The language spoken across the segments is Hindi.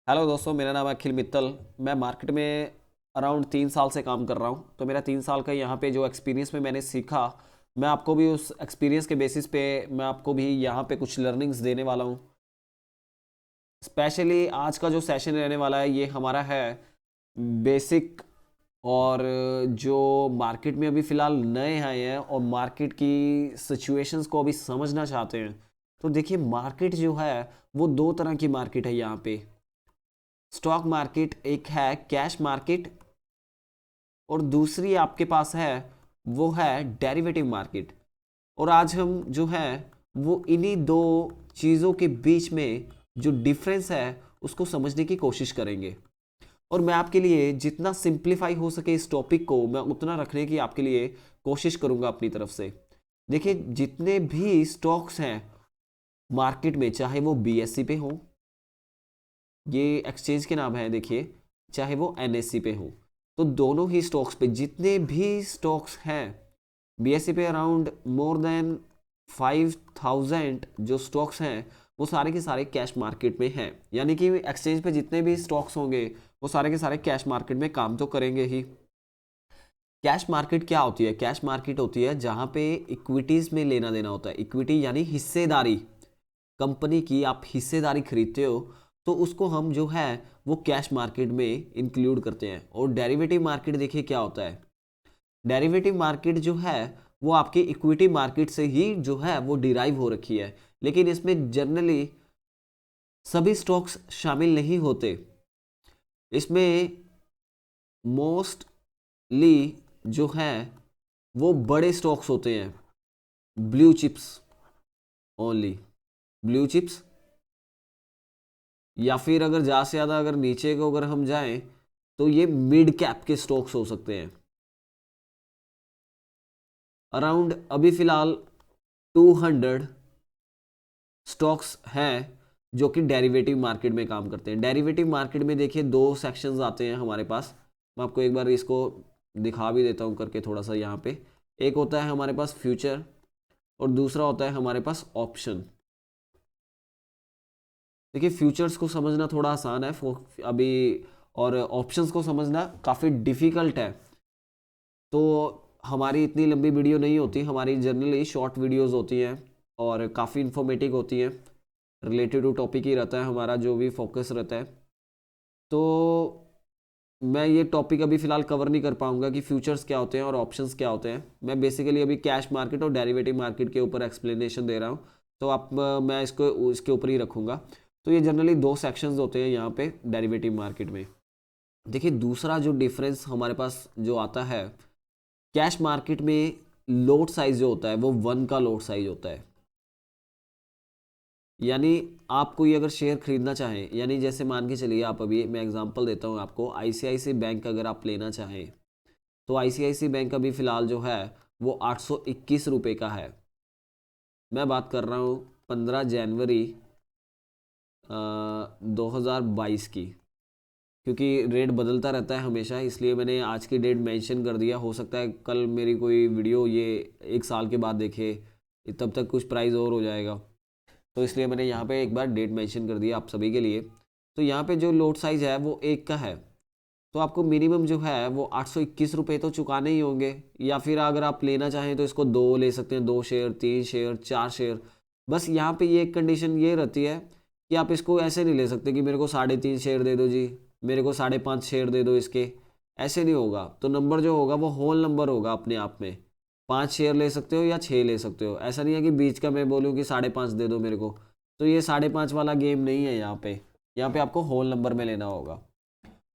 हेलो दोस्तों, मेरा नाम है अखिल मित्तल। मैं मार्केट में अराउंड 3 साल से काम कर रहा हूँ। तो मेरा 3 साल का यहाँ पे जो एक्सपीरियंस में मैंने सीखा, मैं आपको भी उस एक्सपीरियंस के बेसिस पे मैं आपको भी यहाँ पे कुछ लर्निंग्स देने वाला हूँ। स्पेशली आज का जो सेशन रहने वाला है ये हमारा है बेसिक, और जो मार्केट में अभी फ़िलहाल नए आए हैं और मार्केट की सिचुएशंस को अभी समझना चाहते हैं। तो देखिए, मार्केट जो है वो दो तरह की मार्केट है यहाँ पे। स्टॉक मार्केट एक है कैश मार्केट, और दूसरी आपके पास है वो है डेरिवेटिव मार्केट। और आज हम जो है वो इन्हीं दो चीज़ों के बीच में जो डिफरेंस है उसको समझने की कोशिश करेंगे। और मैं आपके लिए जितना सिंप्लीफाई हो सके इस टॉपिक को मैं उतना रखने की आपके लिए कोशिश करूंगा अपनी तरफ से। देखिए, जितने भी स्टॉक्स हैं मार्केट में, चाहे वो बीएससी पे हो, ये एक्सचेंज के नाम है देखिए, चाहे वो एनएससी पे हो, तो दोनों ही स्टॉक्स पे जितने भी स्टॉक्स हैं, बीएससी पे अराउंड मोर देन 5000 जो स्टॉक्स हैं वो सारे के सारे कैश मार्केट में हैं। यानी कि एक्सचेंज पे जितने भी स्टॉक्स होंगे वो सारे के सारे कैश मार्केट में काम तो करेंगे ही। कैश मार्केट क्या होती है? कैश मार्केट होती है जहां पे इक्विटीज में लेना देना होता है। इक्विटी यानी हिस्सेदारी, कंपनी की आप हिस्सेदारी खरीदते हो तो उसको हम जो है वो कैश मार्केट में इंक्लूड करते हैं। और डेरिवेटिव मार्केट देखिए क्या होता है। डेरिवेटिव मार्केट जो है वो आपकी इक्विटी मार्केट से ही जो है वो डिराइव हो रखी है, लेकिन इसमें जनरली सभी स्टॉक्स शामिल नहीं होते। इसमें मोस्टली जो है वो बड़े स्टॉक्स होते हैं, blue chips only, blue chips. या फिर अगर ज़्यादा से ज़्यादा अगर नीचे को अगर हम जाएं तो ये मिड कैप के स्टॉक्स हो सकते हैं। अराउंड अभी फिलहाल 200 स्टॉक्स हैं जो कि डेरिवेटिव मार्केट में काम करते हैं। डेरिवेटिव मार्केट में देखिए दो सेक्शंस आते हैं हमारे पास। मैं आपको एक बार इसको दिखा भी देता हूं करके थोड़ा सा यहाँ पे। एक होता है हमारे पास फ्यूचर और दूसरा होता है हमारे पास ऑप्शन। देखिए, फ्यूचर्स को समझना थोड़ा आसान है अभी, और ऑप्शंस को समझना काफ़ी डिफ़िकल्ट है। तो हमारी इतनी लंबी वीडियो नहीं होती, हमारी जनरली शॉर्ट वीडियोस होती हैं और काफ़ी इन्फॉर्मेटिव होती हैं। रिलेटेड टू टॉपिक ही रहता है हमारा जो भी फोकस रहता है। तो मैं ये टॉपिक अभी फ़िलहाल कवर नहीं कर पाऊंगा कि फ्यूचर्स क्या होते हैं और ऑप्शंस क्या होते हैं। मैं बेसिकली अभी कैश मार्केट और डेरिवेटिव मार्केट के ऊपर एक्सप्लेनेशन दे रहा हूँ। तो आप मैं इसको इसके ऊपर ही रखूँगा। तो ये जनरली दो सेक्शंस होते हैं यहाँ पे डेरिवेटिव मार्केट में। देखिए, दूसरा जो डिफरेंस हमारे पास जो आता है, कैश मार्केट में लोट साइज जो होता है वो 1 का लोट साइज होता है। यानी आप कोई अगर शेयर खरीदना चाहें, यानी जैसे मान के चलिए आप, अभी मैं एग्जांपल देता हूं आपको, आईसीआईसी बैंक अगर आप लेना चाहें तो आईसीआईसी बैंक अभी फ़िलहाल जो है वो 821 रुपये का है। मैं बात कर रहा हूँ 15 जनवरी 2022 की, क्योंकि रेट बदलता रहता है हमेशा, इसलिए मैंने आज की डेट मेंशन कर दिया। हो सकता है कल मेरी कोई वीडियो ये 1 साल के बाद देखे, तब तक कुछ प्राइस और हो जाएगा। तो इसलिए मैंने यहाँ पे एक बार डेट मेंशन कर दिया आप सभी के लिए। तो यहाँ पे जो लोट साइज है वो 1 का है, तो आपको मिनिमम जो है वो 821 रुपये तो चुकाने ही होंगे। या फिर अगर आप लेना चाहें तो इसको दो ले सकते हैं, 2 शेयर, 3 शेयर, 4 शेयर। बस यहाँ पे ये एक कंडीशन ये रहती है कि आप इसको ऐसे नहीं ले सकते कि मेरे को 3.5 शेयर दे दो जी, मेरे को 5.5 शेयर दे दो इसके। ऐसे नहीं होगा। तो नंबर जो होगा वो होल नंबर होगा अपने आप में। 5 शेयर ले सकते हो या 6 ले सकते हो। ऐसा नहीं है कि बीच का मैं बोलूँ कि 5.5 दे दो मेरे को। तो ये 5.5 वाला गेम नहीं है यहाँ पे। यहाँ पे आपको होल नंबर में लेना होगा।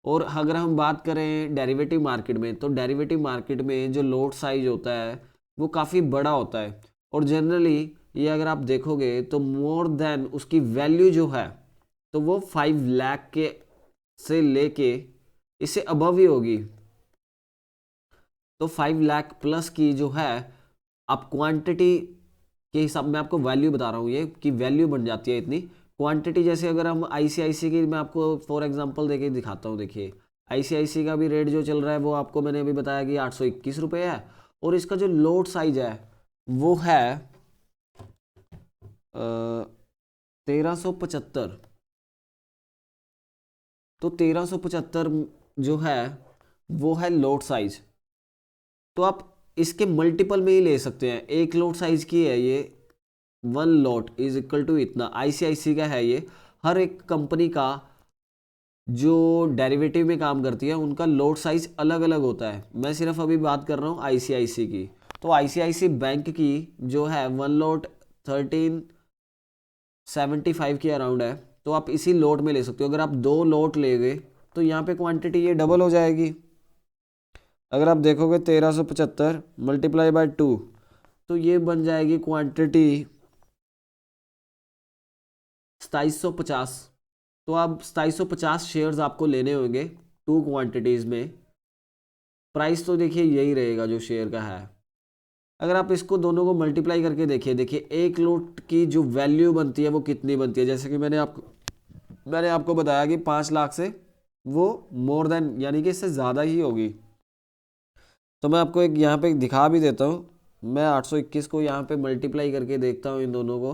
और अगर हम बात करें डेरिवेटिव मार्केट में, तो डेरिवेटिव मार्केट में जो लोट साइज होता है वो काफ़ी बड़ा होता है। और जनरली ये अगर आप देखोगे तो मोर देन उसकी वैल्यू जो है तो वो 5 लाख के से लेके इससे अबव ही होगी। तो 5 लाख प्लस की जो है, आप क्वांटिटी के हिसाब में आपको वैल्यू बता रहा हूँ ये कि वैल्यू बन जाती है इतनी। क्वांटिटी जैसे अगर हम आईसीआईसी की मैं आपको फॉर एग्जांपल देके दिखाता हूँ। देखिए, आईसीआईसी का भी रेट जो चल रहा है वो आपको मैंने अभी बताया कि 821 रुपये है। और इसका जो लोट साइज है वो है 1375। तो 1375 जो है वो है लोट साइज। तो आप इसके मल्टीपल में ही ले सकते हैं। एक लोट साइज की है ये, 1 लॉट इज इक्वल टू इतना। आईसीआईसी का है ये। हर एक कंपनी का जो डेरिवेटिव में काम करती है उनका लोट साइज अलग अलग होता है। मैं सिर्फ अभी बात कर रहा हूँ आईसीआईसी की। तो आईसीआईसी बैंक की जो है 1 लॉट 1375 के अराउंड है। तो आप इसी लोट में ले सकते हो। अगर आप 2 लॉट लेंगे तो यहाँ पे क्वांटिटी ये डबल हो जाएगी। अगर आप देखोगे 1375 मल्टीप्लाई बाय 2 तो ये बन जाएगी क्वांटिटी 2750। तो आप 2750 शेयर्स आपको लेने होंगे 2 क्वांटिटीज़ में। प्राइस तो देखिए यही रहेगा जो शेयर का है। अगर आप इसको दोनों को मल्टीप्लाई करके देखिए 1 लॉट की जो वैल्यू बनती है वो कितनी बनती है। जैसे कि मैंने आपको बताया कि 5 लाख से वो मोर देन यानी कि इससे ज़्यादा ही होगी। तो मैं आपको एक यहाँ पे दिखा भी देता हूँ। मैं 821 को यहाँ पे मल्टीप्लाई करके देखता हूँ इन दोनों को,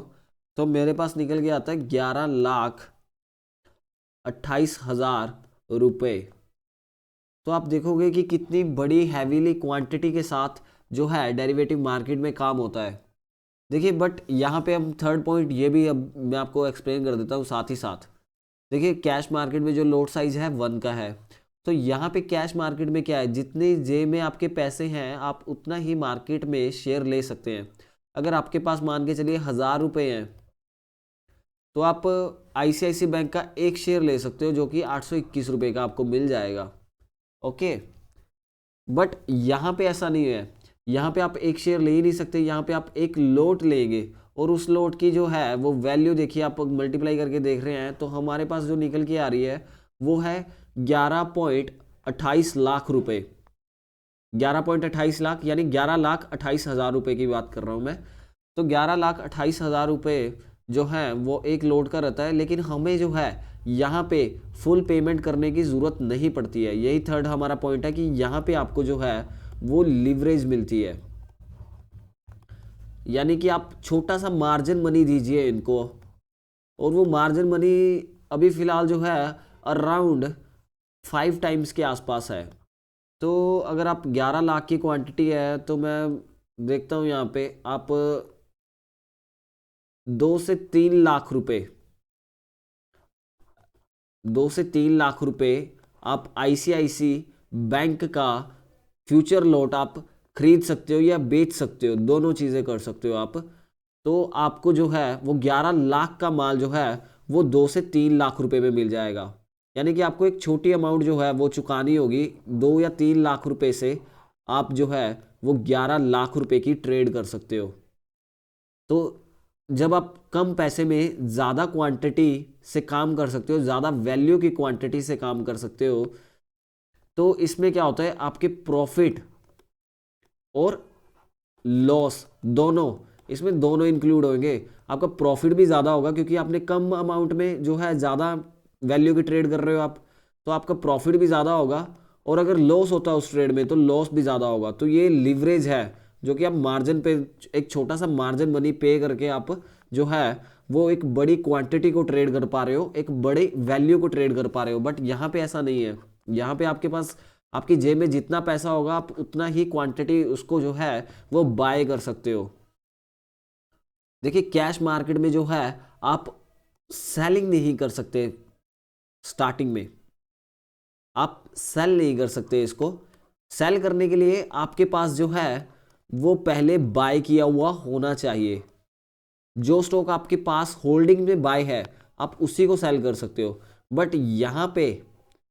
तो मेरे पास निकल के आता है 11,28,000 रुपये। तो आप देखोगे कि कितनी बड़ी हैवीली क्वांटिटी के साथ जो है डेरिवेटिव मार्केट में काम होता है। देखिए बट यहाँ पे हम थर्ड पॉइंट ये भी अब मैं आपको एक्सप्लेन कर देता हूँ साथ ही साथ। देखिए कैश मार्केट में जो लोट साइज है 1 का है। तो यहाँ पे कैश मार्केट में क्या है, जितने जेब में आपके पैसे हैं आप उतना ही मार्केट में शेयर ले सकते हैं। अगर आपके पास मान के चलिए 1000 रुपये हैं तो आप आईसीआईसी बैंक का एक शेयर ले सकते हो जो कि 821 रुपये का आपको मिल जाएगा। ओके, बट यहाँ पे ऐसा नहीं है। यहाँ पे आप एक शेयर ले ही नहीं सकते। यहाँ पे आप एक लोट लेंगे और उस लोट की जो है वो वैल्यू देखिए, आप मल्टीप्लाई करके देख रहे हैं तो हमारे पास जो निकल के आ रही है वो है 11.28 लाख रुपए। 11.28 लाख यानी 11,28,000 रुपये की बात कर रहा हूँ मैं। तो 11,28,000 रुपये जो है वो एक लोट का रहता है। लेकिन हमें जो है यहाँ पे फुल पेमेंट करने की ज़रूरत नहीं पड़ती है। यही थर्ड हमारा पॉइंट है कि यहाँ पे आपको जो है वो लिवरेज मिलती है। यानी कि आप छोटा सा मार्जिन मनी दीजिए इनको और वो मार्जिन मनी अभी फ़िलहाल जो है अराउंड 5 टाइम्स के आसपास है। तो अगर आप 11 लाख की क्वांटिटी है तो मैं देखता हूँ यहाँ पे आप 2 से 3 लाख रुपए 2 से 3 लाख रुपए आप आईसीआईसी बैंक का फ्यूचर लॉट आप खरीद सकते हो या बेच सकते हो, दोनों चीज़ें कर सकते हो आप। तो आपको जो है वो 11 लाख का माल जो है वो 2 से 3 लाख रुपए में मिल जाएगा। यानी कि आपको एक छोटी अमाउंट जो है वो चुकानी होगी। 2 या 3 लाख रुपए से आप जो है वो 11 लाख रुपए की ट्रेड कर सकते हो। तो जब आप कम पैसे में ज़्यादा क्वांटिटी से काम कर सकते हो, ज़्यादा वैल्यू की क्वांटिटी से काम कर सकते हो, तो इसमें क्या होता है आपके प्रॉफिट और लॉस दोनों, इसमें दोनों इंक्लूड होंगे। आपका प्रॉफिट भी ज़्यादा होगा क्योंकि आपने कम अमाउंट में जो है ज़्यादा वैल्यू की ट्रेड कर रहे हो आप, तो आपका प्रॉफिट भी ज़्यादा होगा। और अगर लॉस होता है उस ट्रेड में तो लॉस भी ज़्यादा होगा। तो ये लिवरेज है जो कि आप मार्जिन पे एक छोटा सा मार्जिन मनी पे करके आप जो है वो एक बड़ी क्वांटिटी को ट्रेड कर पा रहे हो, एक बड़ी वैल्यू को ट्रेड कर पा रहे हो। बट यहाँ पे ऐसा नहीं है। यहाँ पे आपके पास आपकी जेब में जितना पैसा होगा आप उतना ही क्वांटिटी उसको जो है वो बाय कर सकते हो। देखिए कैश मार्केट में जो है आप सेलिंग नहीं कर सकते। स्टार्टिंग में आप सेल नहीं कर सकते। इसको सेल करने के लिए आपके पास जो है वो पहले बाय किया हुआ होना चाहिए। जो स्टॉक आपके पास होल्डिंग में बाय है आप उसी को सेल कर सकते हो। बट यहाँ पे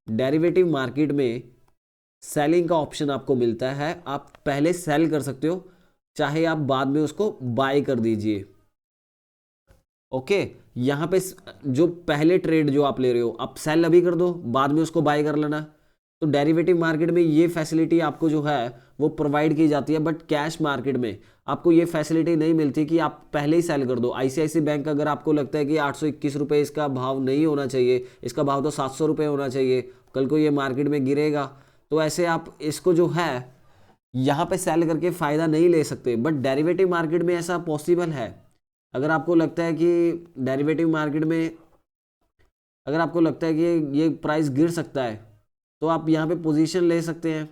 डेरिवेटिव मार्केट में सेलिंग का ऑप्शन आपको मिलता है। आप पहले सेल कर सकते हो, चाहे आप बाद में उसको बाय कर दीजिए। ओके, यहाँ पे जो पहले ट्रेड जो आप ले रहे हो आप सेल अभी कर दो, बाद में उसको बाय कर लेना। तो डेरिवेटिव मार्केट में ये फैसिलिटी आपको जो है वो प्रोवाइड की जाती है। बट कैश मार्केट में आपको ये फैसिलिटी नहीं मिलती कि आप पहले ही सेल कर दो। आईसीआईसी बैंक अगर आपको लगता है कि 821 रुपये इसका भाव नहीं होना चाहिए, इसका भाव तो 700 रुपये होना चाहिए, कल को ये मार्केट में गिरेगा, तो ऐसे आप इसको जो है यहाँ पे सेल करके फ़ायदा नहीं ले सकते। बट डेरिवेटिव मार्केट में ऐसा पॉसिबल है। अगर आपको लगता है कि डेरिवेटिव मार्केट में अगर आपको लगता है कि ये प्राइस गिर सकता है तो आप यहाँ पे पोजीशन ले सकते हैं।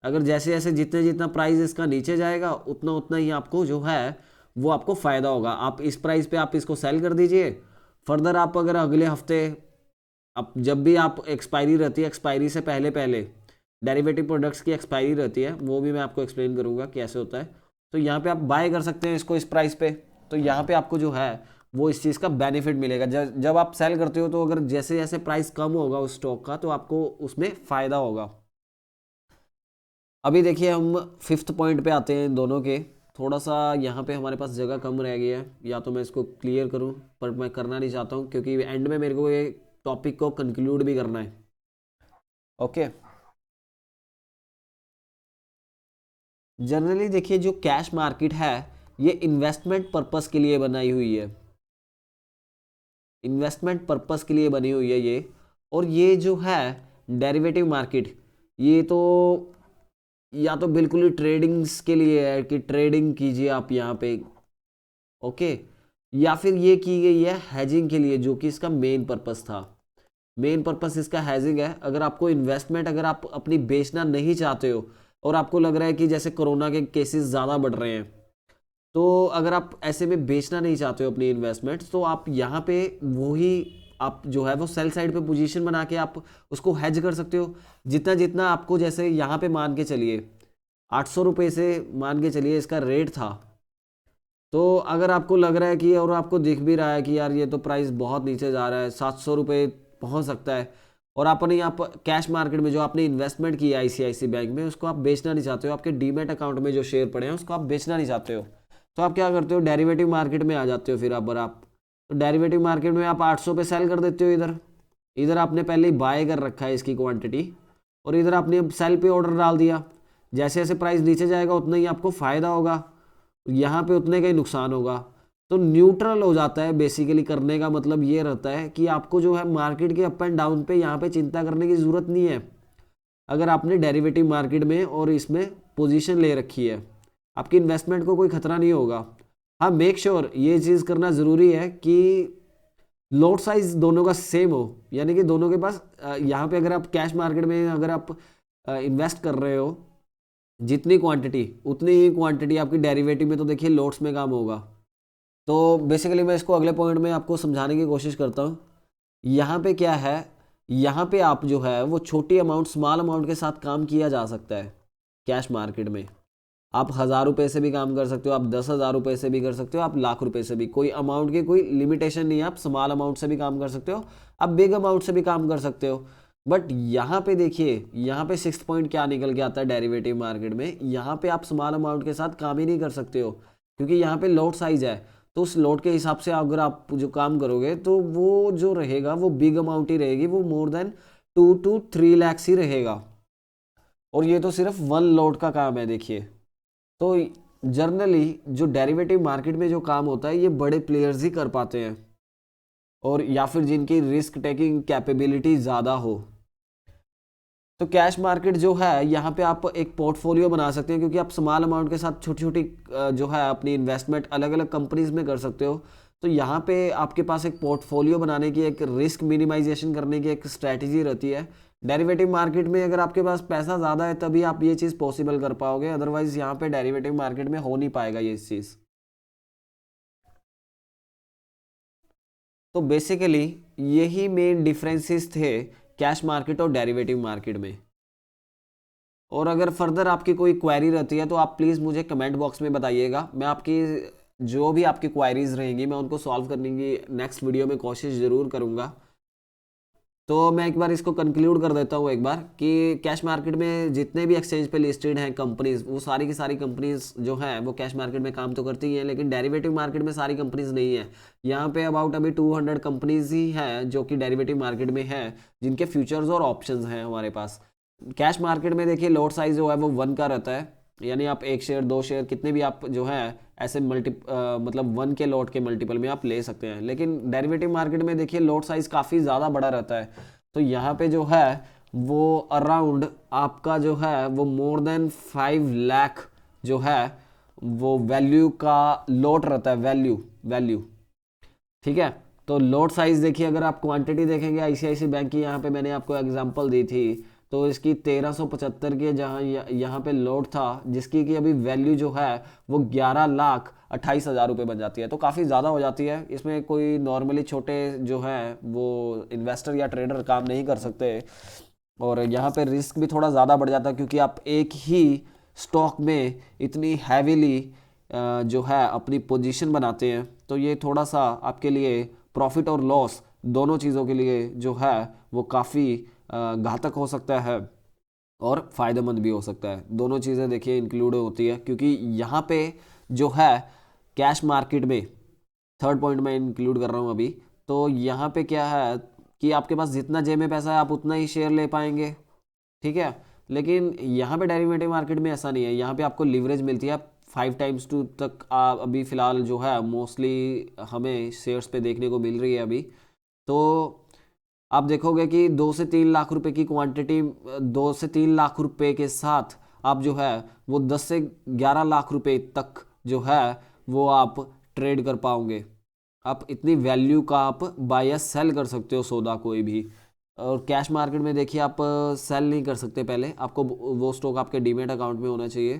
अगर जैसे जैसे जितने जितना प्राइस इसका नीचे जाएगा उतना उतना ही आपको जो है वो आपको फ़ायदा होगा। आप इस प्राइस पे आप इसको सेल कर दीजिए। फर्दर आप अगर अगले हफ्ते, अब जब भी आप एक्सपायरी रहती है, एक्सपायरी से पहले पहले डेरिवेटिव प्रोडक्ट्स की एक्सपायरी रहती है, वो भी मैं आपको एक्सप्लेन करूंगा कैसे होता है। तो यहाँ पे आप बाय कर सकते हैं इसको इस प्राइस पे। तो यहाँ पे आपको जो है वो इस चीज़ का बेनिफिट मिलेगा। जब आप सेल करते हो तो अगर जैसे जैसे प्राइस कम होगा उस स्टॉक का तो आपको उसमें फ़ायदा होगा। अभी देखिए हम फिफ्थ पॉइंट पे आते हैं दोनों के। थोड़ा सा यहाँ पे हमारे पास जगह कम रह गई है, या तो मैं इसको क्लियर करूँ, पर मैं करना नहीं चाहता हूँ क्योंकि एंड में मेरे को ये टॉपिक को कंक्लूड भी करना है। ओके, जनरली देखिए जो कैश मार्केट है ये इन्वेस्टमेंट पर्पस के लिए बनाई हुई है, इन्वेस्टमेंट पर्पस के लिए बनी हुई है ये। और ये जो है डेरिवेटिव मार्केट, ये तो या तो बिल्कुल ही ट्रेडिंग्स के लिए है कि ट्रेडिंग कीजिए आप यहाँ पे, ओके, या फिर ये की गई है हेजिंग के लिए, जो कि इसका मेन पर्पस था। मेन पर्पस इसका हेजिंग है। अगर आपको इन्वेस्टमेंट, अगर आप अपनी बेचना नहीं चाहते हो और आपको लग रहा है कि जैसे कोरोना के केसेस ज़्यादा बढ़ रहे हैं, तो अगर आप ऐसे में बेचना नहीं चाहते हो अपनी इन्वेस्टमेंट, तो आप यहाँ पे वही आप जो है वो सेल साइड पे पोजीशन बना के आप उसको हेज कर सकते हो। जितना जितना आपको, जैसे यहाँ पे मान के चलिए 800 रुपये से मान के चलिए इसका रेट था, तो अगर आपको लग रहा है कि, और आपको दिख भी रहा है कि यार ये तो प्राइस बहुत नीचे जा रहा है, 700 रुपये पहुँच सकता है, और आपने यहाँ पर कैश मार्केट में जो आपने इन्वेस्टमेंट किया आईसीआईसी बैंक में उसको आप बेचना नहीं चाहते हो, आपके डीमेट अकाउंट में जो शेयर पड़े हैं उसको आप बेचना नहीं चाहते हो, तो आप क्या करते हो, डेरिवेटिव मार्केट में आ जाते हो। फिर आप तो डेरिवेटिव मार्केट में आप 800 पे सेल कर देते हो। इधर इधर आपने पहले ही बाय कर रखा है इसकी क्वांटिटी, और इधर आपने अब सेल पे ऑर्डर डाल दिया। जैसे जैसे प्राइस नीचे जाएगा उतना ही आपको फ़ायदा होगा, यहाँ पे उतने का ही नुकसान होगा। तो न्यूट्रल हो जाता है बेसिकली। करने का मतलब ये रहता है कि आपको जो है मार्केट के अप एंड डाउन पे यहाँ पे चिंता करने की ज़रूरत नहीं है। अगर आपने डेरिवेटिव मार्केट में और इसमें पोजीशन ले रखी है, आपकी इन्वेस्टमेंट को कोई खतरा नहीं होगा। हाँ, मेक श्योर ये चीज़ करना ज़रूरी है कि लॉट साइज दोनों का सेम हो, यानी कि दोनों के पास यहाँ पे अगर आप कैश मार्केट में अगर आप इन्वेस्ट कर रहे हो जितनी क्वांटिटी, उतनी ही क्वांटिटी आपकी डेरिवेटिव में तो देखिए लॉट्स में काम होगा। तो बेसिकली मैं इसको अगले पॉइंट में आपको समझाने की कोशिश करता हूँ। यहाँ पे क्या है, यहाँ पे आप जो है वो छोटी अमाउंट, स्मॉल अमाउंट के साथ काम किया जा सकता है। कैश मार्केट में आप 1000 रुपये से भी काम कर सकते हो, आप 10,000 रुपये से भी कर सकते हो, आप लाख रुपए से भी, कोई अमाउंट की कोई लिमिटेशन नहीं है। आप स्मॉल अमाउंट से भी काम कर सकते हो, आप बिग अमाउंट से भी काम कर सकते हो। बट यहाँ पे देखिए, यहाँ पे 6th पॉइंट क्या निकल के आता है डेरिवेटिव मार्केट में, यहाँ पे आप स्मॉल अमाउंट के साथ काम ही नहीं कर सकते हो, क्योंकि यहाँ पे लॉट साइज है। तो उस लॉट के हिसाब से अगर आप जो काम करोगे तो वो जो रहेगा वो बिग अमाउंट ही रहेगी, वो मोर देन 2 to 3 lakhs ही रहेगा। और ये तो सिर्फ वन लॉट का काम है देखिए। तो जनरली जो डेरिवेटिव मार्केट में जो काम होता है ये बड़े प्लेयर्स ही कर पाते हैं, और या फिर जिनकी रिस्क टेकिंग कैपेबिलिटी ज़्यादा हो। तो कैश मार्केट जो है यहाँ पे आप एक पोर्टफोलियो बना सकते हैं, क्योंकि आप स्मॉल अमाउंट के साथ छोटी छोटी जो है अपनी इन्वेस्टमेंट अलग अलग कंपनीज में कर सकते हो। तो यहाँ पे आपके पास एक पोर्टफोलियो बनाने की, एक रिस्क मिनिमाइजेशन करने की एक स्ट्रैटेजी रहती है। डेरिवेटिव मार्केट में अगर आपके पास पैसा ज़्यादा है तभी आप ये चीज़ पॉसिबल कर पाओगे, अदरवाइज यहाँ पे डेरिवेटिव मार्केट में हो नहीं पाएगा ये चीज़। तो बेसिकली यही मेन डिफरेंसेस थे कैश मार्केट और डेरिवेटिव मार्केट में। और अगर फर्दर आपकी कोई क्वेरी रहती है तो आप प्लीज़ मुझे कमेंट बॉक्स में बताइएगा। मैं आपकी जो भी आपकी क्वेरीज रहेंगी मैं उनको सॉल्व करने की नेक्स्ट वीडियो में कोशिश ज़रूर करूँगा। तो मैं एक बार इसको कंक्लूड कर देता हूँ एक बार, कि कैश मार्केट में जितने भी एक्सचेंज पे लिस्टेड हैं कंपनीज, वो सारी की सारी कंपनीज जो हैं वो कैश मार्केट में काम तो करती हैं, लेकिन डेरिवेटिव मार्केट में सारी कंपनीज नहीं है। यहाँ पे अबाउट अभी 200 कंपनीज ही हैं जो कि डेरिवेटिव मार्केट में हैं, जिनके फ्यूचर्स और ऑप्शंस हैं हमारे पास। कैश मार्केट में देखिए लॉट साइज जो है वो 1 का रहता है, यानी आप 1 शेयर 2 शेयर कितने भी आप जो है ऐसे मतलब 1 के लॉट के मल्टीपल में आप ले सकते हैं। लेकिन डेरिवेटिव मार्केट में देखिए लॉट साइज काफ़ी ज़्यादा बड़ा रहता है। तो यहाँ पे जो है वो अराउंड आपका जो है वो मोर देन 5 लाख जो है वो वैल्यू का लॉट रहता है, वैल्यू। ठीक है, तो लोट साइज़ देखिए, अगर आप क्वांटिटी देखेंगे आईसीआईसी बैंक की, यहाँ पे मैंने आपको एग्जांपल दी थी, तो इसकी 1375 की जहाँ यहाँ पे लोट था, जिसकी कि अभी वैल्यू जो है वो 11,28,000 रुपये बन जाती है। तो काफ़ी ज़्यादा हो जाती है। इसमें कोई नॉर्मली छोटे जो हैं वो इन्वेस्टर या ट्रेडर काम नहीं कर सकते, और यहाँ पे रिस्क भी थोड़ा ज़्यादा बढ़ जाता है, क्योंकि आप एक ही स्टॉक में इतनी हैवीली जो है अपनी पोजीशन बनाते हैं। तो ये थोड़ा सा आपके लिए प्रॉफिट और लॉस दोनों चीज़ों के लिए जो है वो काफ़ी घातक हो सकता है और फ़ायदेमंद भी हो सकता है। दोनों चीज़ें देखिए इंक्लूड होती है, क्योंकि यहाँ पे जो है कैश मार्केट में, थर्ड पॉइंट में इंक्लूड कर रहा हूँ अभी, तो यहाँ पे क्या है कि आपके पास जितना जेब में पैसा है आप उतना ही शेयर ले पाएंगे, ठीक है। लेकिन यहाँ पे डेरिवेटिव मार्केट में ऐसा नहीं है। यहाँ पे आपको लिवरेज मिलती है 5x2 तक। अभी फ़िलहाल जो है मोस्टली हमें शेयर्स पे देखने को मिल रही है अभी। तो आप देखोगे कि 2 से 3 लाख रुपए की क्वांटिटी, 2 से 3 लाख रुपए के साथ आप जो है वो 10 से 11 लाख रुपए तक जो है वो आप ट्रेड कर पाओगे। आप इतनी वैल्यू का आप बाय या सेल कर सकते हो सौदा कोई भी। और कैश मार्केट में देखिए आप सेल नहीं कर सकते, पहले आपको वो स्टॉक आपके डीमेट अकाउंट में होना चाहिए,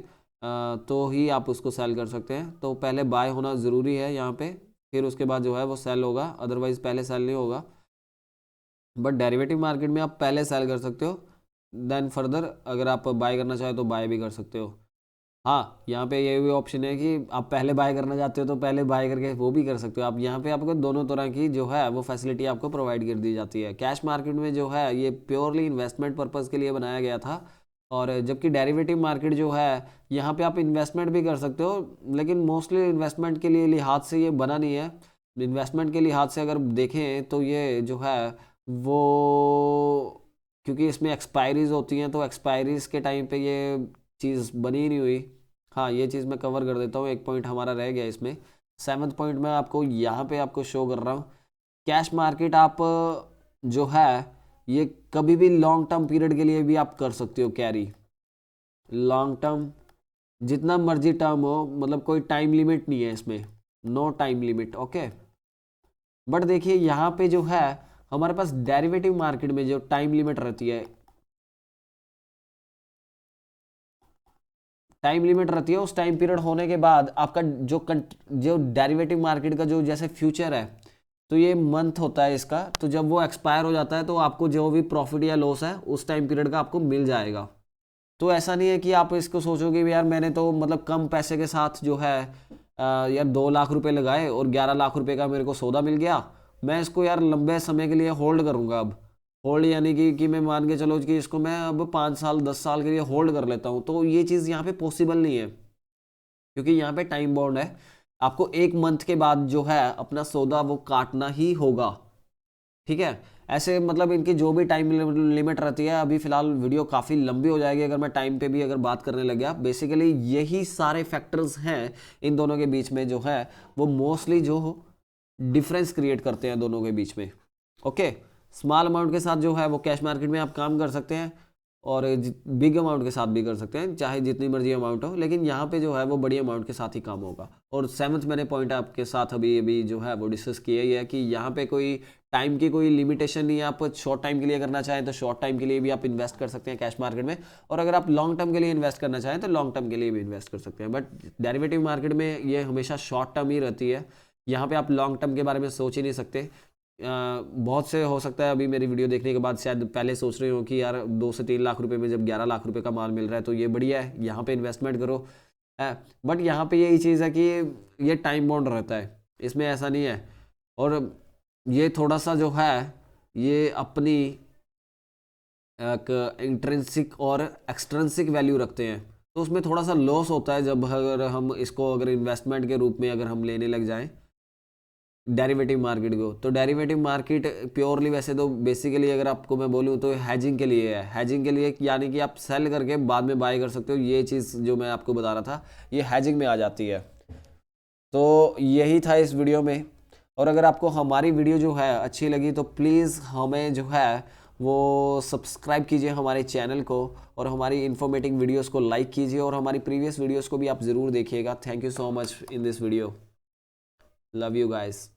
तो ही आप उसको सेल कर सकते हैं। तो पहले बाय होना ज़रूरी है यहाँ पे, फिर उसके बाद जो है वो सेल होगा, अदरवाइज़ पहले सेल नहीं होगा। बट डेरिवेटिव मार्केट में आप पहले सेल कर सकते हो, देन फर्दर अगर आप बाय करना चाहे तो बाय भी कर सकते हो। हाँ, यहाँ पे ये भी ऑप्शन है कि आप पहले बाय करना चाहते हो तो पहले बाय करके वो भी कर सकते हो आप। यहाँ पे आपको दोनों तरह की जो है वो फैसिलिटी आपको प्रोवाइड कर दी जाती है। कैश मार्केट में जो है ये प्योरली इन्वेस्टमेंट पर्पज़ के लिए बनाया गया था, और जबकि डेरिवेटिव मार्केट जो है यहाँ पे आप इन्वेस्टमेंट भी कर सकते हो, लेकिन मोस्टली इन्वेस्टमेंट के लिए लिहाज से ये बना नहीं है। इन्वेस्टमेंट के लिहाज से अगर देखें तो ये जो है वो, क्योंकि इसमें एक्सपायरीज होती हैं, तो एक्सपायरीज के टाइम पे ये चीज़ बनी नहीं हुई। हाँ, ये चीज़ मैं कवर कर देता हूँ, एक पॉइंट हमारा रह गया इसमें। 7th पॉइंट मैं आपको यहाँ पे आपको शो कर रहा हूँ। कैश मार्केट आप जो है ये कभी भी लॉन्ग टर्म पीरियड के लिए भी आप कर सकते हो कैरी। लॉन्ग टर्म जितना मर्जी टर्म हो, मतलब कोई टाइम लिमिट नहीं है इसमें, no time limit, okay. But देखिए यहाँ पे जो है हमारे पास डेरिवेटिव मार्केट में जो टाइम लिमिट रहती है, टाइम लिमिट रहती है, उस टाइम पीरियड होने के बाद आपका जो डेरिवेटिव मार्केट का जो जैसे फ्यूचर है, तो ये मंथ होता है इसका, तो जब वो एक्सपायर हो जाता है तो आपको जो भी प्रॉफिट या लॉस है उस टाइम पीरियड का आपको मिल जाएगा। तो ऐसा नहीं है कि आप इसको सोचोगे यार मैंने तो मतलब कम पैसे के साथ जो है यार 2 लाख रुपए लगाए और 11 लाख रुपए का मेरे को सौदा मिल गया, मैं इसको यार लंबे समय के लिए होल्ड करूंगा। अब होल्ड यानी कि मैं मान के चलो कि इसको मैं अब 5 साल 10 साल के लिए होल्ड कर लेता हूँ, तो ये चीज़ यहाँ पे पॉसिबल नहीं है, क्योंकि यहाँ पे टाइम बाउंड है। आपको 1 मंथ के बाद जो है अपना सौदा वो काटना ही होगा, ठीक है। ऐसे मतलब इनकी जो भी टाइम लिमिट रहती है, अभी फिलहाल वीडियो काफ़ी लंबी हो जाएगी अगर मैं टाइम पे भी अगर बात करने लग गया। बेसिकली यही सारे फैक्टर्स हैं इन दोनों के बीच में जो है वो मोस्टली जो डिफरेंस क्रिएट करते हैं दोनों के बीच में, ओके। स्मॉल अमाउंट के साथ जो है वो कैश मार्केट में आप काम कर सकते हैं, और बिग अमाउंट के साथ भी कर सकते हैं, चाहे जितनी मर्जी अमाउंट हो, लेकिन यहाँ पे जो है वो बड़ी अमाउंट के साथ ही काम होगा। और 7th मैंने पॉइंट आपके साथ अभी जो है वो डिस्कस किया ही है कि यहाँ पे कोई टाइम की कोई लिमिटेशन नहीं है। आप शॉर्ट टाइम के लिए करना चाहें तो शॉर्ट टाइम के लिए भी आप इन्वेस्ट कर सकते हैं कैश मार्केट में, और अगर आप लॉन्ग टर्म के लिए इन्वेस्ट करना चाहें तो लॉन्ग टर्म के लिए भी इन्वेस्ट कर सकते हैं। बट डेरिवेटिव मार्केट में ये हमेशा शॉर्ट टर्म ही रहती है, यहाँ पे आप लॉन्ग टर्म के बारे में सोच ही नहीं सकते। बहुत से हो सकता है अभी मेरी वीडियो देखने के बाद शायद पहले सोच रहे हो कि यार 2 से 3 लाख रुपए में जब 11 लाख रुपए का माल मिल रहा है तो ये बढ़िया है, यहाँ पे इन्वेस्टमेंट करो। बट यहाँ पे यही चीज़ है कि ये टाइम बाउंड रहता है, इसमें ऐसा नहीं है। और ये थोड़ा सा जो है ये अपनी एक इंट्रिंसिक और एक्सट्रिंसिक वैल्यू रखते हैं, तो उसमें थोड़ा सा लॉस होता है जब अगर हम इसको अगर इन्वेस्टमेंट के रूप में अगर हम लेने लग जाएं डेरिवेटिव मार्केट को। तो डेरिवेटिव मार्केट प्योरली वैसे तो बेसिकली अगर आपको मैं बोलूँ तो हैजिंग के लिए है। हैजिंग के लिए यानी कि आप सेल करके बाद में बाय कर सकते हो, ये चीज़ जो मैं आपको बता रहा था ये हैजिंग में आ जाती है। तो यही था इस वीडियो में, और अगर आपको हमारी वीडियो जो है अच्छी लगी तो प्लीज़ हमें जो है वो सब्सक्राइब कीजिए हमारे चैनल को, और हमारी इन्फॉर्मेटिव वीडियोस को लाइक कीजिए, और हमारी प्रीवियस वीडियोस को भी आप ज़रूर देखिएगा। Thank you so much in this video, love you guys.